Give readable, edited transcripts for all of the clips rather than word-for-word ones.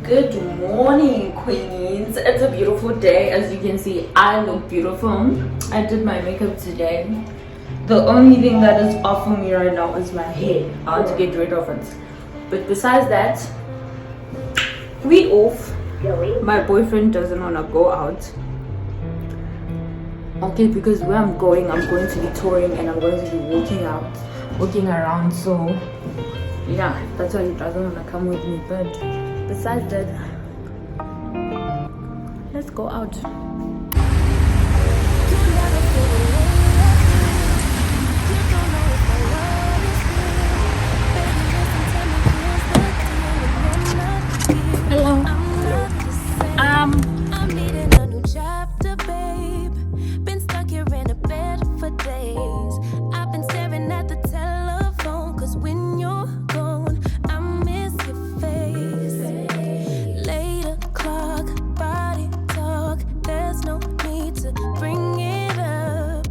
Good morning, queens. It's a beautiful day. As you can see, I look beautiful. I did my makeup today. The only thing that is off for me right now is my hair. I want to get rid of it. But besides that, we off. My boyfriend doesn't want to go out. Okay, because where I'm going to be touring and I'm going to be walking around. So yeah, that's why he doesn't want to come with me. But besides that, let's go out. Hello. I'm needing a new chapter, babe. Been stuck here in a bed for days. I've been staring at the telephone, cause when you're gone, I miss your face. Late o'clock, body talk. There's no need to bring it up.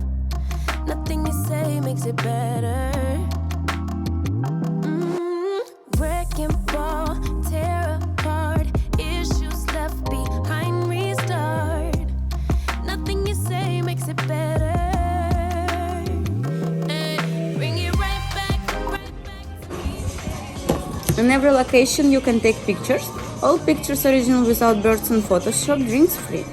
Nothing you say makes it better. Wrecking ball, tear apart. Issues left behind, restart. Nothing you say makes it better. Bring it right back to me. In every location you can take pictures. All pictures original without birds in Photoshop, drinks free.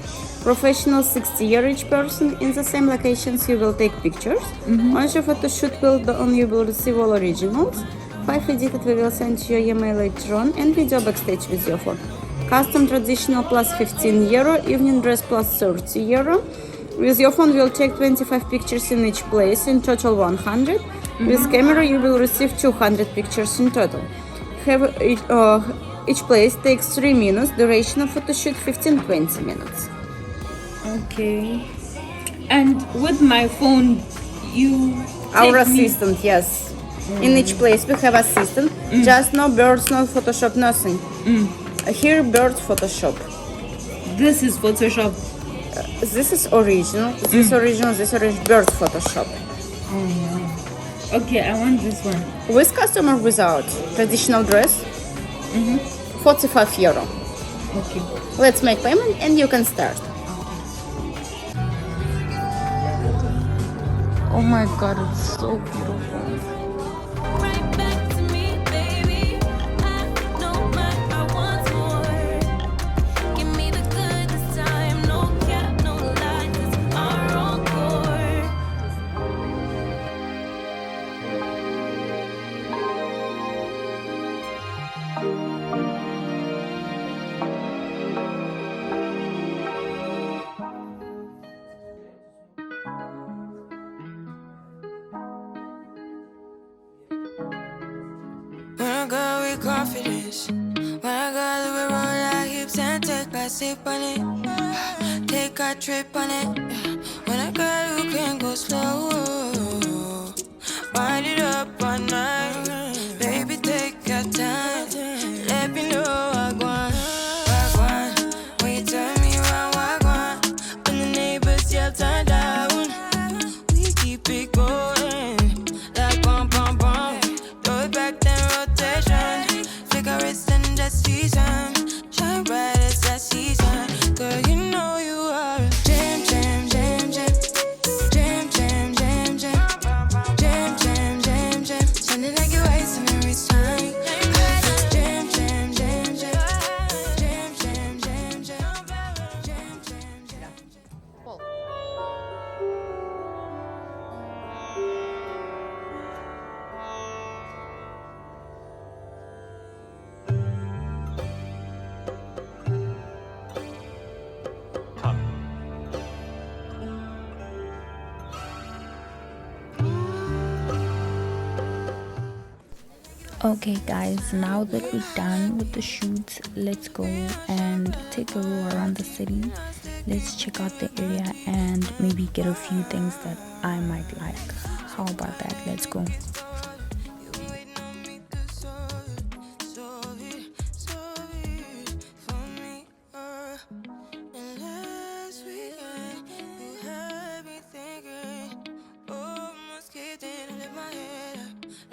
Professional 60-year each person. In the same locations you will take pictures. Once your photo shoot will be on, you will receive all originals. 5 edited we will send to your email later on, and video backstage with your phone. Custom traditional plus 15 euro, evening dress plus 30 euro. With your phone we'll take 25 pictures in each place, in total 100. With camera you will receive 200 pictures in total. Each place takes 3 minutes, duration of photo shoot 15-20 minutes. Okay. And with my phone, you Our assistant, yes. In each place we have assistant, just no birds, no Photoshop, nothing. Here birds Photoshop. This is Photoshop. This is original, this original, bird Photoshop. Okay, I want this one. With customer without traditional dress, 45 euro. Okay. Let's make payment and you can start. Oh my god, it's so beautiful. Right back to me, baby. I know I want more. Give me the good this time. No cap, no lies. It's our encore. When I go with confidence, when I go we roll our hips and take a sip on it, take a trip on it. When I go you can go slow, wind it up all night, baby take your time, let me know what I want. When you tell me what I want, when the neighbors yell turn down, we keep it going, like bum bum bum. Throw it back then rotation, figure it's in the season, shine bright as that season. Girl, you know you are a jam, jam, jam, jam, jam, jam, jam, jam, jam, jam, jam, jam. Sounding like you're wasting every time. Jam, jam, jam, jam, jam, jam, jam, jam, jam, jam, jam. Okay guys, now that we're done with the shoots, let's go and take a roll around the city. Let's check out the area and maybe get a few things that I might like. How about that? Let's go.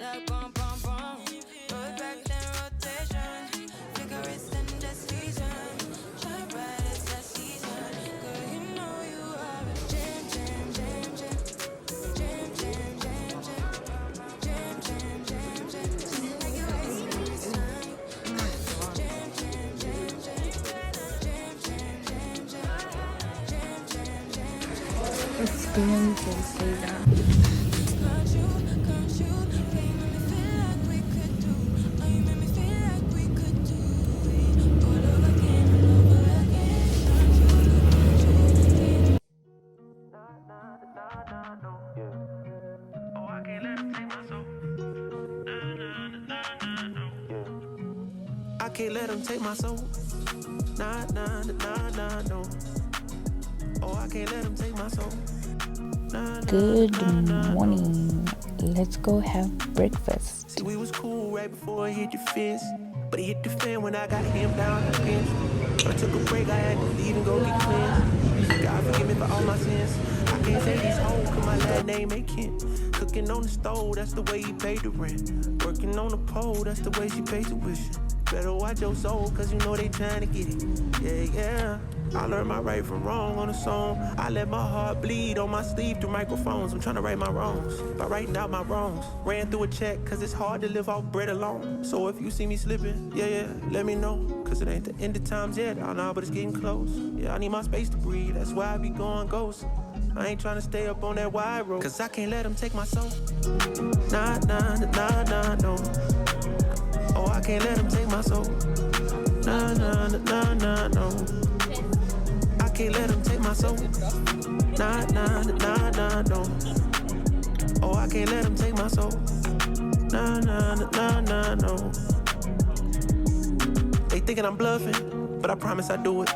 Like bum bum bum, throw it back then rotation, figure it's in the season. Experiences say that. I can't let them take my soul. Nah, nah, nah, nah, no. Oh, I can't let them take my soul. Nah, nah, Good nah, nah, no. morning. Let's go have breakfast. See, we was cool right before it hit the fence. But it hit the fan when I got him down the bench. But I took a break, I had to leave and go get cleansed. God forgive me for all my sins. I can't say these hoes, cause my last name ain't Kent. Cooking on the stove, that's the way he paid the rent. Working on the pole, that's the way she paid tuition. Better watch your soul, cause you know they trying to get it. Yeah, yeah. I learned my right from wrong on a song. I let my heart bleed on my sleeve through microphones. I'm trying to right my wrongs by writing out my wrongs. Ran through a check, cause it's hard to live off bread alone. So if you see me slipping, yeah, let me know. Cause it ain't the end of times yet, I know, but it's getting close. Yeah, I need my space to breathe, that's why I be going ghost. I ain't trying to stay up on that wide road, cause I can't let them take my soul. Nah, nah, nah, nah, no. Oh, I can't let them take my soul. Nah, nah, nah, nah, no. I can't let them take my soul. Nah, nah, nah, nah, no. Oh, I can't let them take my soul. Nah, nah, nah, nah, no. They thinking I'm bluffing, but I promise I do it.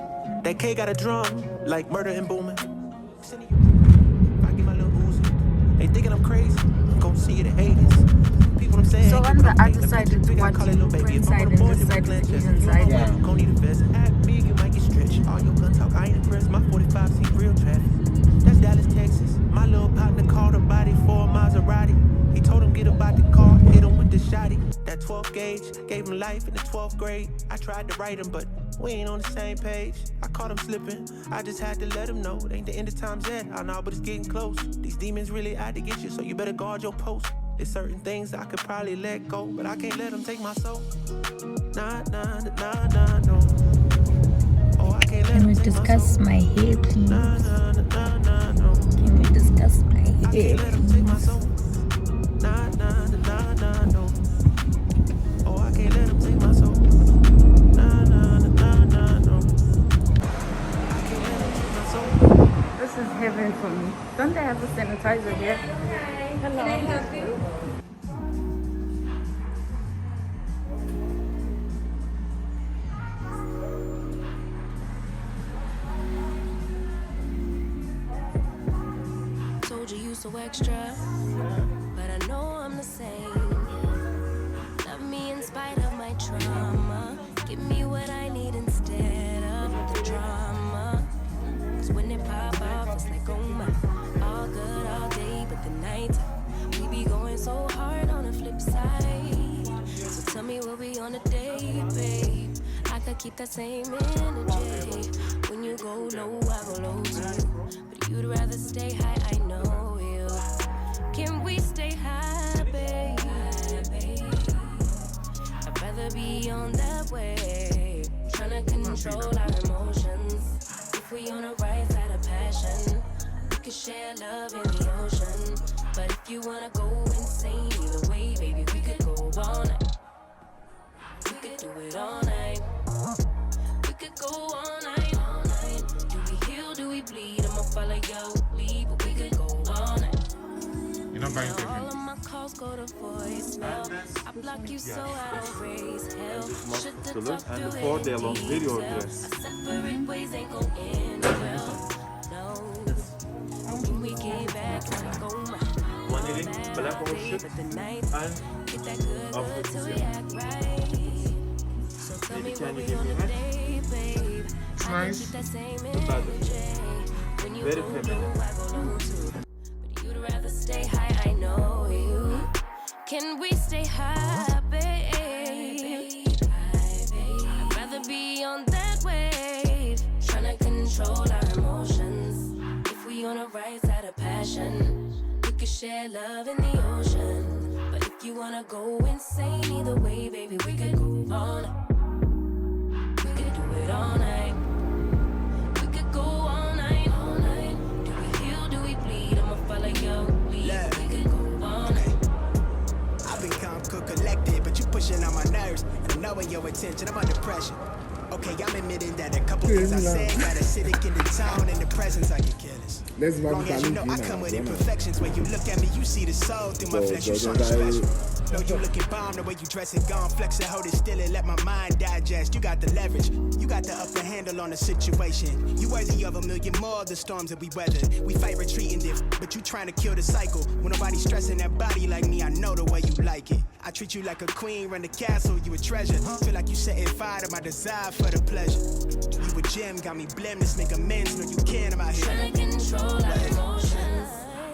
That K got a drum, like murder and booming. I get my little Uzi. They thinking I'm crazy, I'm gon' see it in Hades. People I'm saying, So on the other side is what Ukraine side and this side is Asian side. yeah. Gon' need a vest. Act big, you might get stretched. All your gun talk, I ain't impressed. My 45 see real traffic. That's Dallas, Texas. My little partner called a body for a Maserati. He told him get about the car, hit him with the shotty. That 12 gauge gave him life in the 12th grade. I tried to write him, but we ain't on the same page. I caught him slipping, I just had to let him know. It ain't the end of times yet, I know, but it's getting close. These demons really out to get you, so you better guard your post. There's certain things I could probably let go, but I can't let them take my soul. Nah, nah, nah, nah, no. Oh, I can't let Can we them take discuss my hair, please? Nah, nah, nah, nah, no. Can we discuss my I hair, can't let them take my please? soul. Nah, nah, nah, nah, no. Oh, I can't let them take my soul. Nah, nah, nah, nah, no. I can't let them take my soul. This is heaven for me. Don't they have a sanitizer here? Hello. Can I help you? Told you so extra, but I know I'm the same. Love me in spite of my trauma. Give me what I need instead of the drama. Cause when it pop off, it's like, oh my. All good all day, but the night we be going so hard on the flip side. So tell me what we on a day, babe. I could keep that same energy. When you go low, I go low too. But you'd rather stay high, I know you. Can we stay high, babe? I'd rather be on that way. Tryna control our emotions. If we on a right side of passion, we could share love in the ocean. But if you wanna go insane either way, baby, we could go all night. We could do it all night. We could go all night, all night. Do we heal, do we bleed? I'ma follow your lead, but we could go all night. You're not buying All of my calls go to voicemail. I block you so I don't raise hell. Should've talked and the through 4 day long any video detail. address. Our separate ways ain't gon' end well. No. When we get back, it's like, oh my. But the night, get that good till we act right. So tell me what we on a day, babe. It's I nice. keep that same energy. When you Very go feminine. low, I go low too. But you'd rather stay high, I know you. Can we stay high, babe? I'd rather be on that wave. Tryna control our emotions. If we on the right side of passion, we could share love in the ocean. But if you wanna go insane either way, baby, we could go all night. We could do it all night. We could go all night, all night. Do we heal, do we knowing your intention. I'm under pressure. Okay, I'm admitting that a couple things I said got acidic in the tone and the presence I get careless. Long as you know I come with imperfections. When you look at me, you see the soul through my flesh. You something special. No, you looking bomb the way you dress it, gone flex it, hold it still and let my mind digest. You got the leverage, you got the upper handle on the situation. You worthy of a million more of the storms that we weathered. We fight retreating this, but you trying to kill the cycle. When nobody's stressing that body like me, I know the way you like it. I treat you like a queen, run the castle, you a treasure. Feel like you setting fire to my desire for the pleasure. You a gem, got me blameless, make amends, know you can, I'm out here. Trying to control our emotions.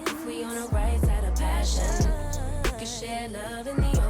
If we on the right side of passion, we can share love in the